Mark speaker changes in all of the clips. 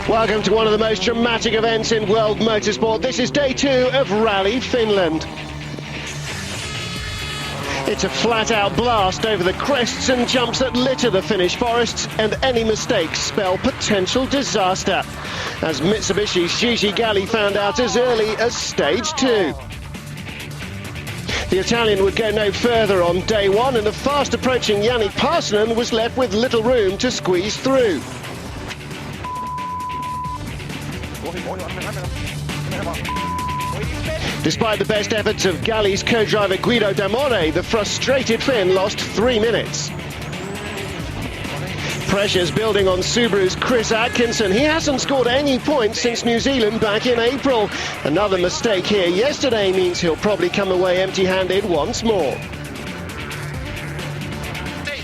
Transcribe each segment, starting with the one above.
Speaker 1: Welcome to one of the most dramatic events in world motorsport. This is day 2 of Rally Finland. It's a flat-out blast over the crests and jumps that litter the Finnish forests, and any mistakes spell potential disaster, as Mitsubishi's Gigi Galli found out as early as stage 2. The Italian would go no further on day 1, and the fast-approaching Jani Parsonen was left with little room to squeeze through. Despite the best efforts of Galli's co-driver Guido D'Amore, the frustrated Finn lost 3 minutes. Pressure's building on Subaru's Chris Atkinson. He hasn't scored any points since New Zealand back in April. Another mistake here yesterday means he'll probably come away empty-handed once more.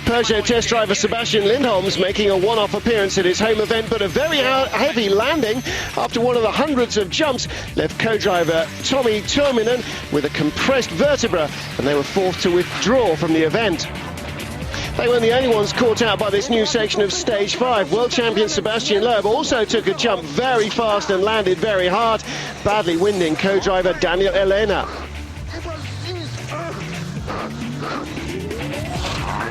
Speaker 1: Peugeot test driver Sebastian Lindholm's making a one-off appearance at his home event, but a very heavy landing after one of the hundreds of jumps left co-driver Tommi Tuominen with a compressed vertebra, and they were forced to withdraw from the event. They weren't the only ones caught out by this new section of stage 5. World champion Sebastian Loeb also took a jump very fast and landed very hard, badly winding co-driver Daniel Elena.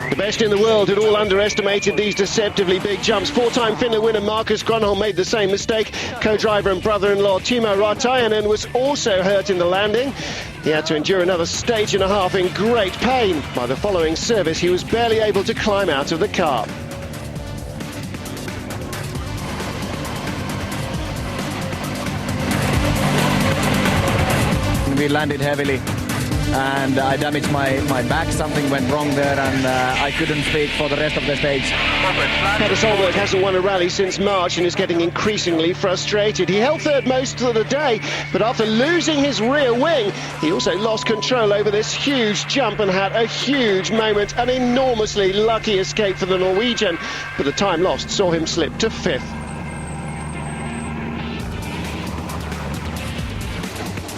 Speaker 1: The best in the world had all underestimated these deceptively big jumps. 4-time Finland winner Markus Grönholm made the same mistake. Co-driver and brother-in-law Timo Rautainen was also hurt in the landing. He had to endure another stage and a half in great pain. By the following service, he was barely able to climb out of the car.
Speaker 2: We landed heavily, and I damaged my back. Something went wrong there, and I couldn't speak for the rest of the stage.
Speaker 1: Petter Solberg hasn't won a rally since March and is getting increasingly frustrated. He held third most of the day, but after losing his rear wing, he also lost control over this huge jump and had a huge moment. An enormously lucky escape for the Norwegian, but the time lost saw him slip to 5th.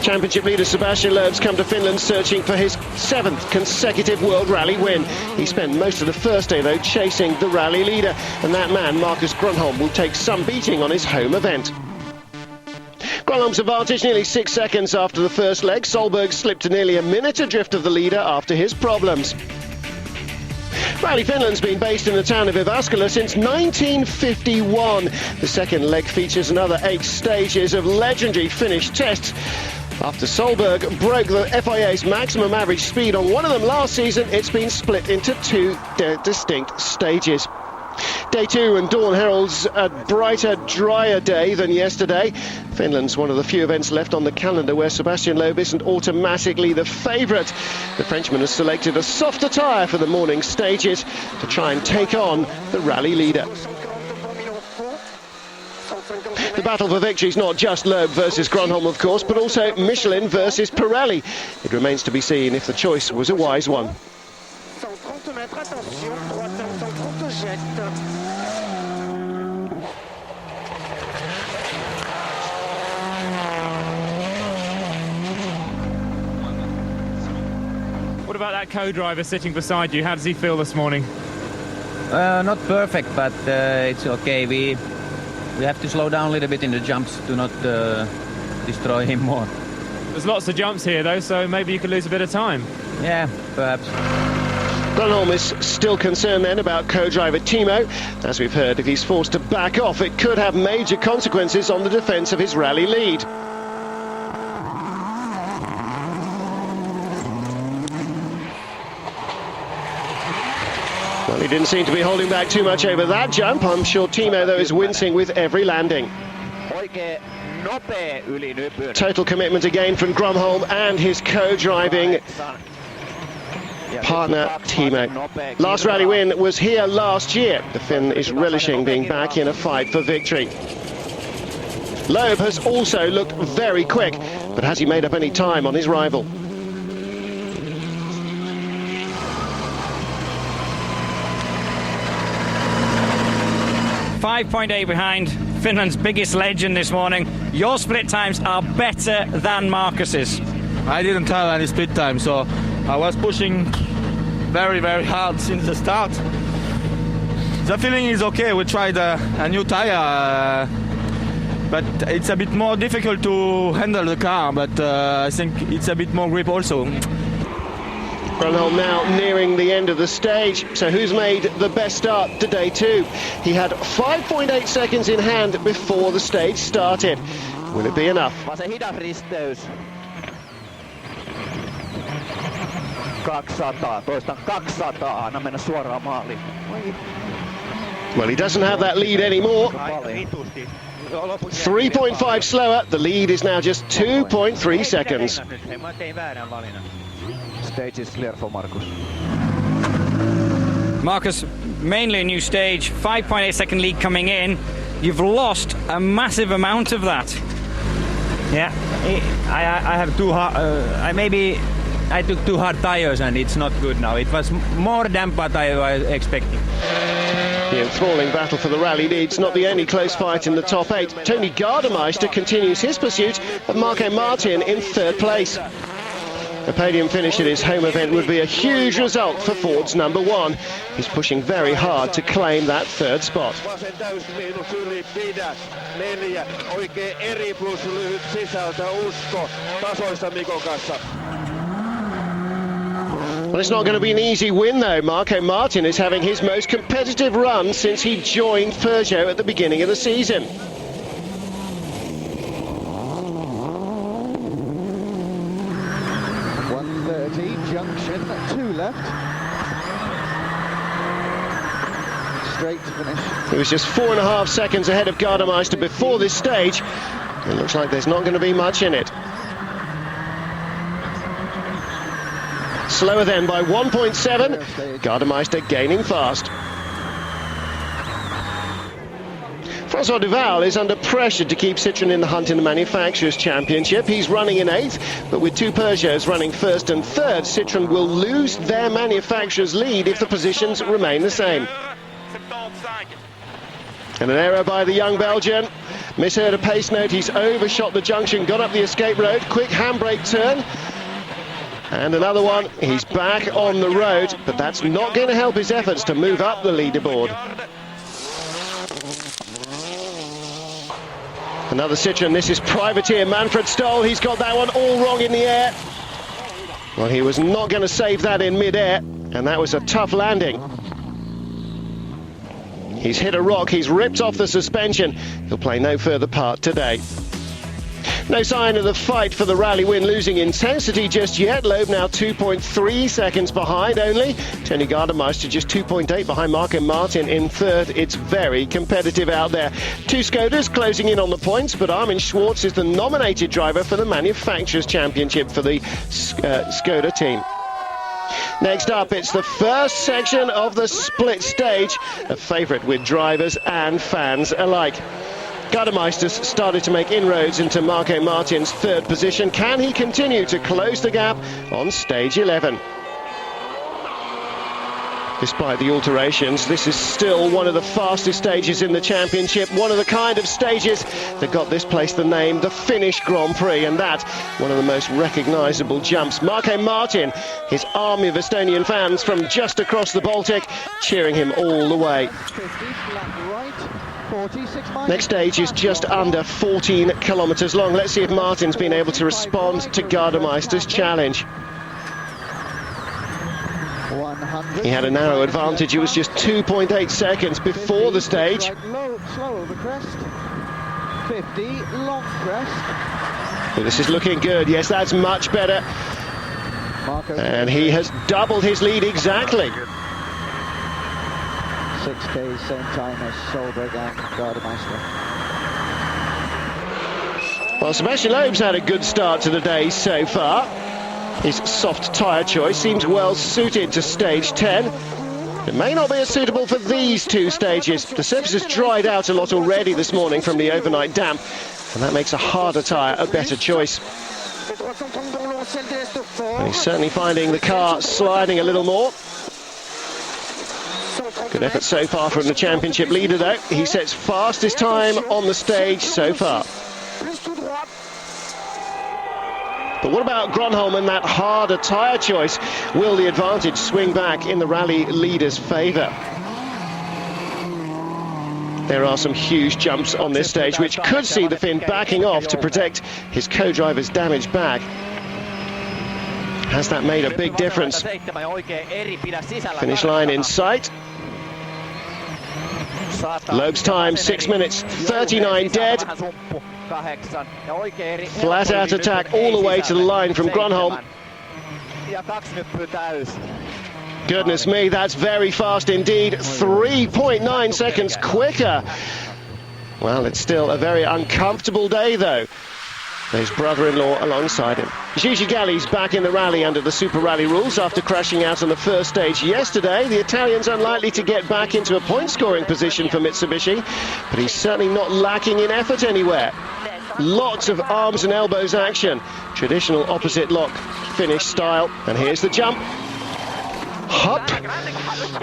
Speaker 1: Championship leader Sebastian Loeb's come to Finland searching for his 7th consecutive World Rally win. He spent most of the first day, though, chasing the rally leader, and that man, Markus Grönholm, will take some beating on his home event. Grönholm's advantage nearly 6 seconds after the first leg. Solberg slipped to nearly a minute adrift of the leader after his problems. Rally Finland's been based in the town of Jyväskylä since 1951. The second leg features another 8 stages of legendary Finnish tests. After Solberg broke the FIA's maximum average speed on one of them last season, it's been split into 2 distinct stages. Day 2 and dawn heralds a brighter, drier day than yesterday. Finland's one of the few events left on the calendar where Sebastian Loeb isn't automatically the favourite. The Frenchman has selected a softer tyre for the morning stages to try and take on the rally leader. The battle for victory is not just Loeb versus Grönholm, of course, but also Michelin versus Pirelli. It remains to be seen if the choice was a wise one.
Speaker 3: What about that co-driver sitting beside you? How does he feel this morning?
Speaker 2: Not perfect, but it's okay. We have to slow down a little bit in the jumps to not destroy him more.
Speaker 3: There's lots of jumps here, though, so maybe you could lose a bit of time.
Speaker 2: Yeah, perhaps.
Speaker 1: Grönholm is still concerned then about co-driver Timo. As we've heard, if he's forced to back off, it could have major consequences on the defence of his rally lead. Well, he didn't seem to be holding back too much over that jump. I'm sure Timo, though, is wincing with every landing. Total commitment again from Grönholm and his co-driving partner Timo. Last rally win was here last year. The Finn is relishing being back in a fight for victory. Loeb has also looked very quick, but has he made up any time on his rival?
Speaker 4: .8 behind Finland's biggest legend this morning. Your split times are better than Marcus's.
Speaker 5: I didn't have any split time, so I was pushing very, very hard since the start. The feeling is okay. We tried a new tire, but it's a bit more difficult to handle the car, but I think it's a bit more grip also.
Speaker 1: Grönholm now nearing the end of the stage, so who's made the best start to day two? He had 5.8 seconds in hand before the stage started. Will it be enough?
Speaker 6: Vaan se hidas risteys. 200, toistan 200, anna mennä suoraan maaliin.
Speaker 1: Well, he doesn't have that lead anymore. 3.5 slower, the lead is now just 2.3 seconds.
Speaker 6: Stage is clear for Marcus.
Speaker 4: Marcus, mainly a new stage, 5.8 second lead coming in. You've lost a massive amount of that.
Speaker 2: Yeah, I have too hard. I took too hard tires and it's not good now. It was more damp what I was expecting.
Speaker 1: The enthralling battle for the rally lead's not the only close fight in the top 8. Tony Gardemeister continues his pursuit of Marco Martin in third place. A podium finish at his home event would be a huge result for Ford's number 1. He's pushing very hard to claim that third spot. Well, it's not going to be an easy win though. Marco Martin is having his most competitive run since he joined Peugeot at the beginning of the season.
Speaker 6: Junction, 2 left. Straight to finish.
Speaker 1: He was just 4.5 seconds ahead of Gardemeister before this stage. It looks like there's not going to be much in it. Slower then by 1.7. Gardemeister gaining fast. Francois Duval is under pressure to keep Citroën in the hunt in the Manufacturers' Championship. He's running in 8th, but with 2 Peugeots running 1st and 3rd, Citroën will lose their manufacturer's lead if the positions remain the same. And an error by the young Belgian. Misheard a pace note, he's overshot the junction, got up the escape road, quick handbrake turn. And another one, he's back on the road, but that's not going to help his efforts to move up the leaderboard. Another Citroën, this is privateer Manfred Stoll. He's got that one all wrong in the air. Well, he was not going to save that in mid-air, and that was a tough landing. He's hit a rock, he's ripped off the suspension. He'll play no further part today. No sign of the fight for the rally win losing intensity just yet. Loeb now 2.3 seconds behind only. Tony Gardemeister just 2.8 behind Marco Martin in 3rd. It's very competitive out there. 2 Skodas closing in on the points, but Armin Schwartz is the nominated driver for the Manufacturers' Championship for the Skoda team. Next up, it's the first section of the split stage, a favourite with drivers and fans alike. Gardemeister's started to make inroads into Marco Martin's 3rd position. Can he continue to close the gap on stage 11? Despite the alterations, this is still one of the fastest stages in the championship, one of the kind of stages that got this place the name the Finnish Grand Prix, and that one of the most recognisable jumps. Marco Martin, his army of Estonian fans from just across the Baltic, cheering him all the way.
Speaker 6: 50, flat right. 46
Speaker 1: Next stage is just under 14 kilometres long. Let's see if Martin's been able to respond to Gardemeister's challenge.
Speaker 6: 100.
Speaker 1: He had a narrow advantage. It was just 2.8 seconds before the stage.
Speaker 6: Slow over crest. 50, long crest.
Speaker 1: Well, this is looking good. Yes, that's much better. And he has doubled his lead exactly.
Speaker 6: 6K, same time as Solberg and Gardemeister.
Speaker 1: Well, Sebastian Loeb's had a good start to the day so far. His soft tyre choice seems well suited to stage 10. It may not be as suitable for these two stages. The surface has dried out a lot already this morning from the overnight damp, and that makes a harder tyre a better choice. And he's certainly finding the car sliding a little more. Good effort so far from the championship leader, though. He sets fastest time on the stage so far. But what about Grönholm and that harder tyre choice? Will the advantage swing back in the rally leader's favour? There are some huge jumps on this stage, which could see the Finn backing off to protect his co-driver's damaged bag. Has that made a big difference? Finish line in sight. Loeb's time, 6 minutes 39 dead. Flat out attack all the way to the line from Grönholm. Goodness me, that's very fast indeed. 3.9 seconds quicker. Well, it's still a very uncomfortable day, though. His brother-in-law alongside him. Gigi Galli's back in the rally under the Super Rally rules after crashing out on the first stage yesterday. The Italian's unlikely to get back into a point-scoring position for Mitsubishi, but he's certainly not lacking in effort anywhere. Lots of arms and elbows action. Traditional opposite lock Finnish style. And here's the jump. Hop.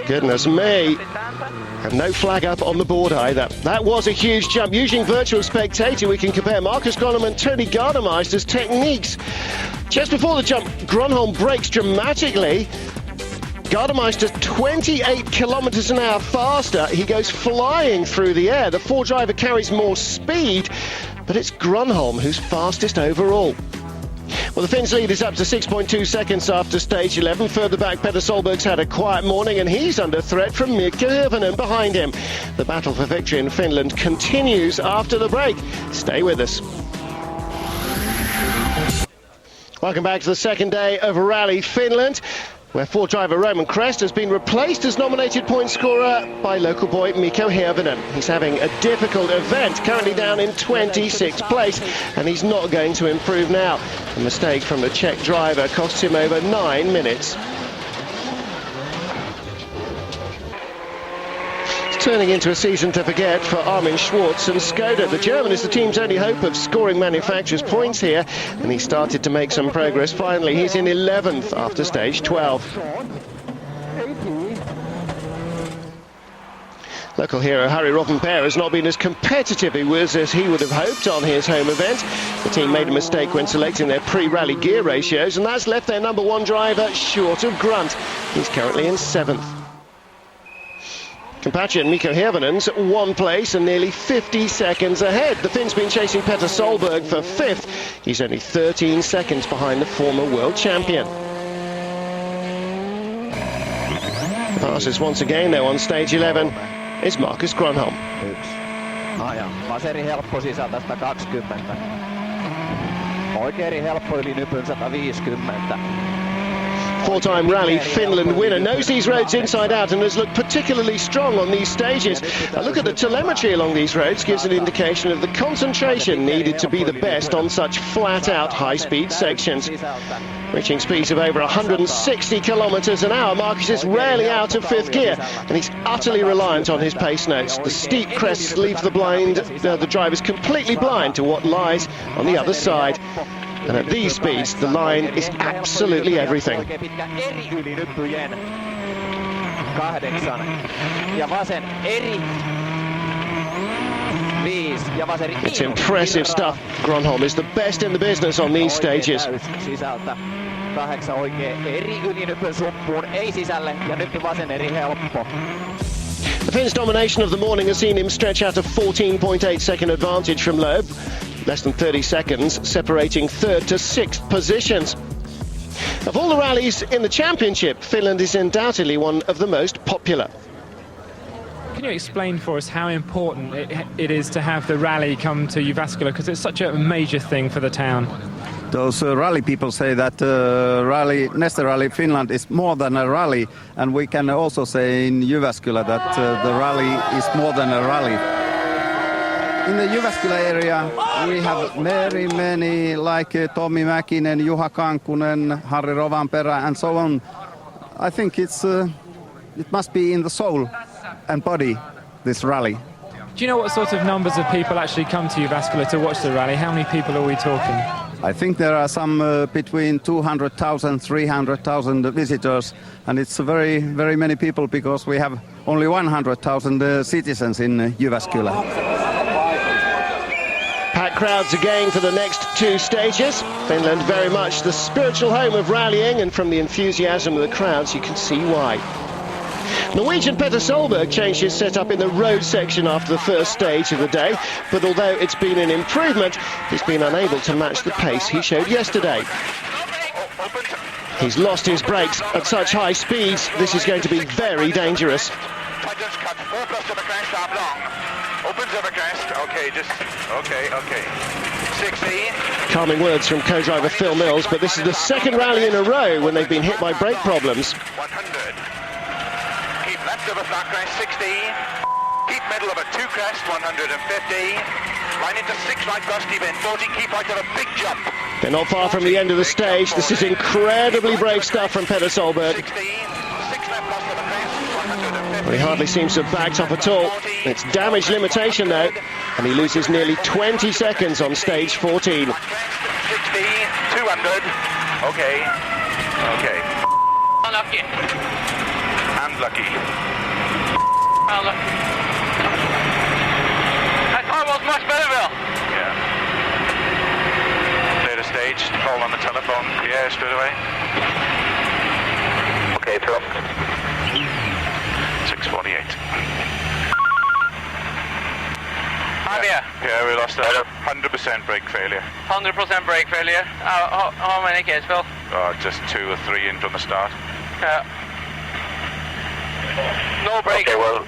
Speaker 1: Goodness me. And no flag up on the board either. That was a huge jump. Using virtual spectator, we can compare Marcus Grönholm and Tony Gardemeister's techniques. Just before the jump, Grönholm brakes dramatically. Gardemeister 28 kilometers an hour faster. He goes flying through the air. The Ford driver carries more speed, but it's Grönholm who's fastest overall. Well, the Finns lead is up to 6.2 seconds after stage 11. Further back, Petter Solberg's had a quiet morning, and he's under threat from Mikko Hirvonen behind him. The battle for victory in Finland continues after the break. Stay with us. Welcome back to the second day of Rally Finland, where Ford driver Roman Krest has been replaced as nominated point scorer by local boy Mikko Hirvonen. He's having a difficult event, currently down in 26th place, and he's not going to improve now. A mistake from the Czech driver costs him over 9 minutes. It's turning into a season to forget for Armin Schwarz and Skoda. The German is the team's only hope of scoring manufacturers' points here, and he started to make some progress finally. He's in 11th after stage 12. Local hero Harry Rovanperä has not been as competitive as he would have hoped on his home event. The team made a mistake when selecting their pre-rally gear ratios, and that's left their number one driver short of Grunt. He's currently in 7th. Compatriot Mikko Hirvonen's at 1 place and nearly 50 seconds ahead. The Finn's been chasing Petter Solberg for 5th. He's only 13 seconds behind the former world champion. The fastest once again, though, on stage 11 is Marcus Grönholm.
Speaker 6: Vaseri helppo sisältä 120. Oikein helppo yli nypyn 150.
Speaker 1: Four-time Rally Finland winner knows these roads inside out and has looked particularly strong on these stages. A look at the telemetry along these roads gives an indication of the concentration needed to be the best on such flat-out high-speed sections. Reaching speeds of over 160 kilometers an hour, Marcus is rarely out of 5th gear, and he's utterly reliant on his pace notes. The steep crests leave the drivers completely blind to what lies on the other side. And at these speeds, the line is absolutely everything. It's impressive stuff. Grönholm is the best in the business on these stages. The Finn's domination of the morning has seen him stretch out a 14.8 second advantage from Loeb. Less than 30 seconds separating 3rd to 6th positions. Of all the rallies in the championship, Finland is undoubtedly one of the most popular.
Speaker 3: Can you explain for us how important it is to have the rally come to Jyväskylä, because it's such a major thing for the town?
Speaker 7: Those rally people say that Neste Rally Finland is more than a rally, and we can also say in Jyväskylä that the rally is more than a rally. In the Jyväskylä area, we have very many, like Tommi Mäkinen, Juha Kankkunen, Harri Rovanperä, and so on. I think it's it must be in the soul and body, this rally.
Speaker 3: Do you know what sort of numbers of people actually come to Jyväskylä to watch the rally? How many people are we talking?
Speaker 7: I think there are some between 200,000, 300,000 visitors, and it's very, very many people because we have only 100,000 citizens in Jyväskylä.
Speaker 1: Packed crowds again for the next two stages. Finland very much the spiritual home of rallying, and from the enthusiasm of the crowds you can see why. Norwegian Petter Solberg changed his setup in the road section after the first stage of the day, but although it's been an improvement, he's been unable to match the pace he showed yesterday. He's lost his brakes at such high speeds, this is going to be very dangerous.
Speaker 8: Okay. 60.
Speaker 1: Calming words from co-driver Phil Mills, but this is the second rally in a row when they've been hit by brake problems.
Speaker 8: 100. Keep left of a flat crest, 60. Keep middle of a two crest, 150. Line into 6 right crest, keep in 40. Keep right of a big jump.
Speaker 1: They're not far from the end of the stage. This is incredibly brave stuff from Petter Solberg.
Speaker 8: 60. 6 left crest of a crest, 150.
Speaker 1: Well, he hardly seems to have backed up at all. It's damage limitation though, and he loses nearly 20 seconds on stage 14.
Speaker 8: 60, 200. Okay.
Speaker 9: Unlucky.
Speaker 8: And lucky.
Speaker 9: Unlucky. That car was much better, Will.
Speaker 8: Yeah. Clear the stage, call on the telephone, yeah, straight away. Okay, Phil. 648. Yeah, we lost 100% brake failure.
Speaker 9: 100% brake failure. How many cases, Phil?
Speaker 8: Just 2 or 3 in from the start.
Speaker 9: No brake.
Speaker 10: Okay, well,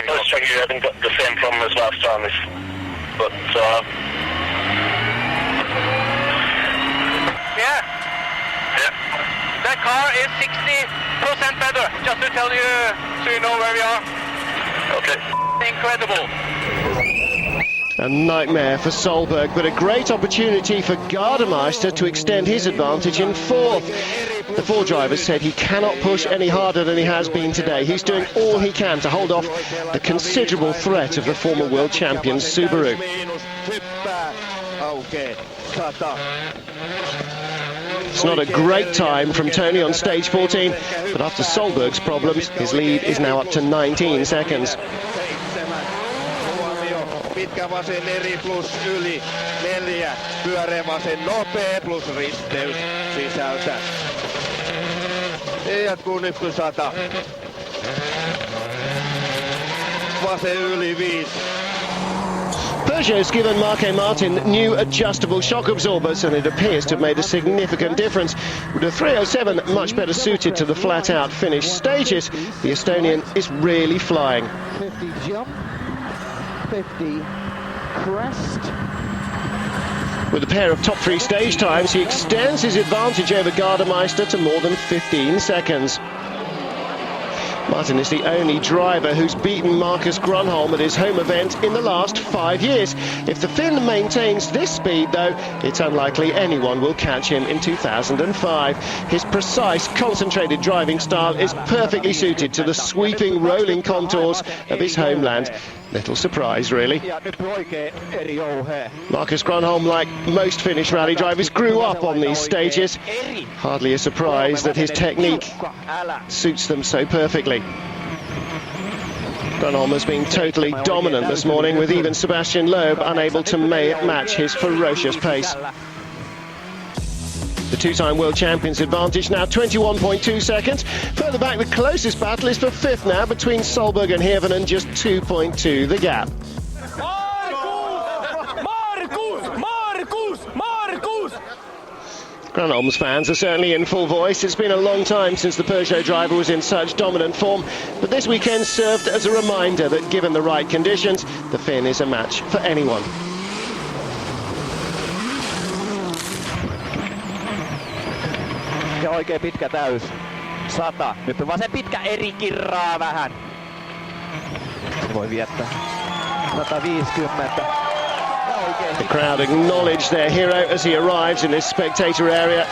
Speaker 10: let's check you haven't got the same problem as last time. But,
Speaker 9: Yeah. That car is 60% better, just to tell you, so you know where we are.
Speaker 10: okay.
Speaker 9: Incredible.
Speaker 1: A nightmare for Solberg, but a great opportunity for Gardemeister to extend his advantage in fourth. The 4 drivers said he cannot push any harder than he has been today. He's doing all he can to hold off the considerable threat of the former world champion Subaru. It's not a great time from Tony on stage 14, but after Solberg's problems, his lead is now up to 19 seconds.
Speaker 6: Pitkä vasen eri plus yli 4, pyöreä vasen nopea plus risteys sisältä. Jatkuu nyt kun 100. Vasen yli 5.
Speaker 1: Peugeot's given Marque Martin new adjustable shock absorbers, and it appears to have made a significant difference. With a 307 much better suited to the flat-out Finnish stages, the Estonian is really flying.
Speaker 6: 50 jump, 50 crest.
Speaker 1: With a pair of top 3 stage times, he extends his advantage over Gardemeister to more than 15 seconds. Martin is the only driver who's beaten Marcus Grönholm at his home event in the last 5 years. If the Finn maintains this speed, though, it's unlikely anyone will catch him in 2005. His precise, concentrated driving style is perfectly suited to the sweeping, rolling contours of his homeland. Little surprise, really. Marcus Grönholm, like most Finnish rally drivers, grew up on these stages. Hardly a surprise that his technique suits them so perfectly. Grönholm has been totally dominant this morning, with even Sebastian Loeb unable to match his ferocious pace. The 2-time world champion's advantage now 21.2 seconds. Further back, the closest battle is for 5th now between Solberg and Hirvonen, just 2.2 the gap. Grönholm's fans are certainly in full voice. It's been a long time since the Peugeot driver was in such dominant form, but this weekend served as a reminder that given the right conditions, the Finn is a match for anyone.
Speaker 6: Ja oikein pitkä täys. 100. Nyt vasen pitkä eri kirraa vähän. Se voi viettää. 150.
Speaker 1: The crowd acknowledge their hero as he arrives in this spectator area.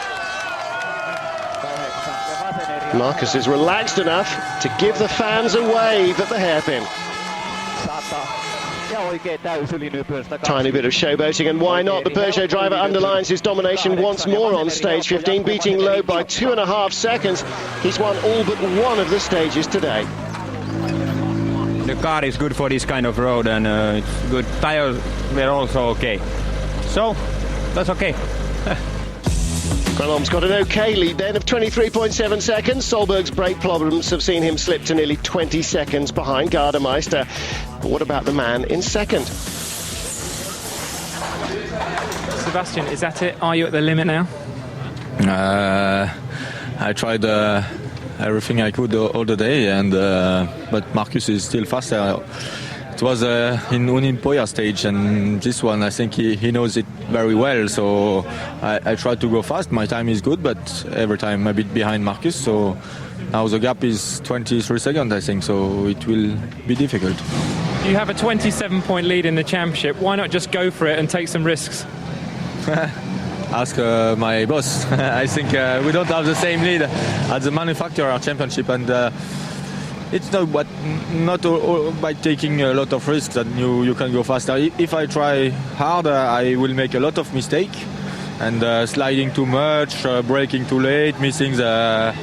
Speaker 1: Marcus is relaxed enough to give the fans a wave at the hairpin. Tiny bit of showboating, and why not? The Peugeot driver underlines his domination once more on stage 15, beating Loeb by 2.5 seconds. He's won all but one of the stages today.
Speaker 2: The car is good for this kind of road, and it's good. Tires were also okay. So, that's okay.
Speaker 1: Gronholm's got an okay lead then of 23.7 seconds. Solberg's brake problems have seen him slip to nearly 20 seconds behind Gardemeister. But what about the man in second?
Speaker 3: Sebastian, is that it? Are you at the limit now?
Speaker 5: I tried everything I could all the day, and but Marcus is still faster. It was in Uninpoja stage, and this one I think he knows it very well, so I tried to go fast. My time is good, but every time a bit behind Marcus, so now the gap is 23 seconds I think, so it will be difficult.
Speaker 3: You have a 27-point lead in the championship. Why not just go for it and take some risks?
Speaker 5: Ask my boss. I think we don't have the same lead at the manufacturer championship, and it's not by taking a lot of risks that you can go faster. If I try harder, I will make a lot of mistakes, and sliding too much, braking too late, missing the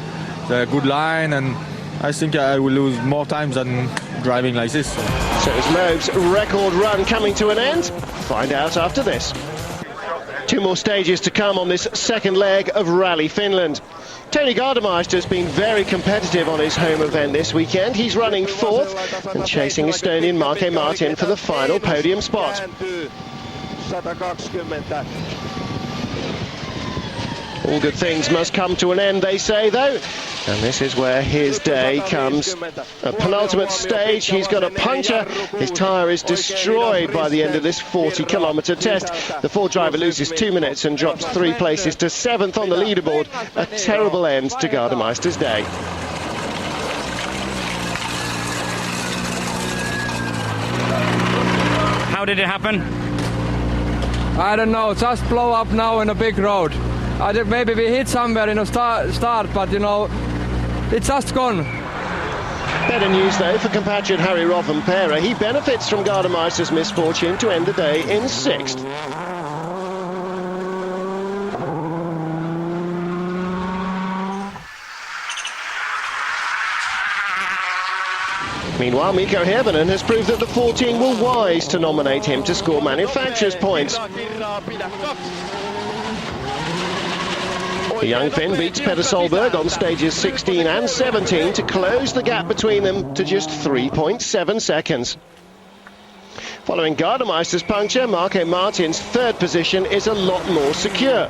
Speaker 5: good line, and I think I will lose more time than driving like this.
Speaker 1: So is Loeb's record run coming to an end? Find out after this. 2 more stages to come on this second leg of Rally Finland. Tony Gardemeister has been very competitive on his home event this weekend. He's running 4th and chasing Estonian Marke Martin for the final podium spot. All good things must come to an end, they say, though. And this is where his day comes. At penultimate stage, he's got a puncture. His tyre is destroyed by the end of this 40-kilometre test. The Ford driver loses 2 minutes and drops 3 places to 7th on the leaderboard. A terrible end to Gardemeister's day.
Speaker 4: How did it happen?
Speaker 11: I don't know, just blow up now in a big road. I think maybe we hit somewhere in a start, but you know, it's just gone.
Speaker 1: Better news though for compatriot Harry Rovanperä. He benefits from Gardemeister's misfortune to end the day in 6th. Meanwhile, Mikko Hirvonen has proved that the 14 were wise to nominate him to score manufacturer's points. The young Finn beats Petter Solberg on stages 16 and 17 to close the gap between them to just 3.7 seconds. Following Gardemeister's puncture, Marke Martin's 3rd position is a lot more secure.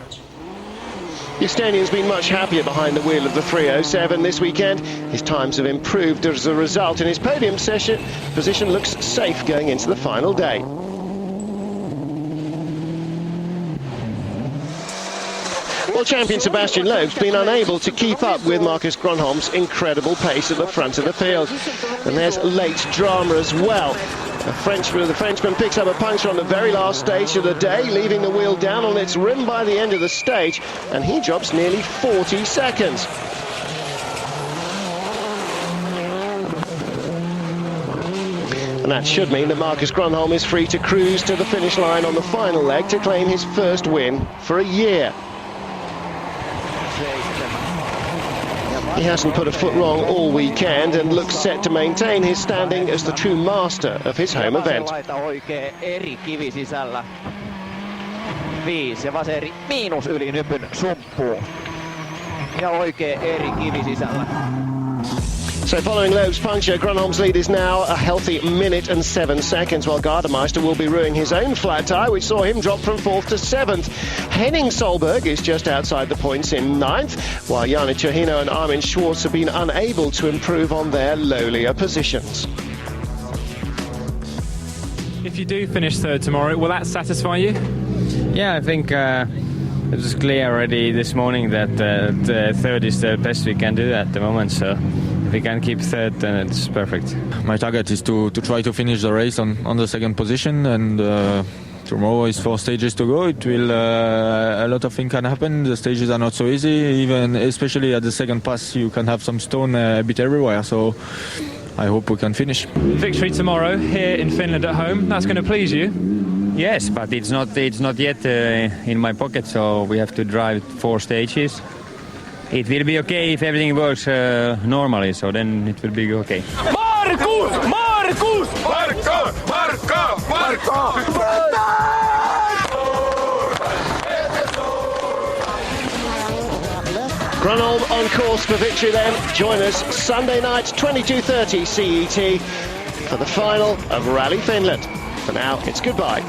Speaker 1: The Estonian's been much happier behind the wheel of the 307 this weekend. His times have improved as a result, and his podium position looks safe going into the final day. World champion Sebastian Loeb's been unable to keep up with Marcus Gronholm's incredible pace at the front of the field. And there's late drama as well. The Frenchman picks up a puncture on the very last stage of the day, leaving the wheel down on its rim by the end of the stage, and he drops nearly 40 seconds. And that should mean that Marcus Gronholm is free to cruise to the finish line on the final leg to claim his first win for a year. He hasn't put a foot wrong all weekend and looks set to maintain his standing as the true master of his home event.
Speaker 6: 5 ja vaseri miinus ylinypyn sumppuun. Ja oikein eri kivi sisällä.
Speaker 1: So following Loeb's puncture, Gronholm's lead is now a healthy minute and 7 seconds, while Gardemeister will be ruining his own flat tyre, which saw him drop from 4th to 7th. Henning Solberg is just outside the points in 9th, while Jani Cherhino and Armin Schwartz have been unable to improve on their lowlier positions.
Speaker 3: If you do finish 3rd tomorrow, will that satisfy you?
Speaker 2: Yeah, I think it was clear already this morning that the 3rd is the best we can do at the moment, so if we can keep 3rd, then it's perfect.
Speaker 5: My target is to try to finish the race on the 2nd position and tomorrow is 4 stages to go. It will a lot of things can happen. The stages are not so easy. Even especially at the second pass, you can have some stone a bit everywhere. So I hope we can finish.
Speaker 3: Victory tomorrow here in Finland at home. That's going to please you.
Speaker 2: Yes, but it's not yet in my pocket, so we have to drive 4 stages. It will be okay if everything works normally, so then it will be okay.
Speaker 1: Grunholm on course for victory then. Join us Sunday night, 22:30 CET, for the final of Rally Finland. For now, it's goodbye.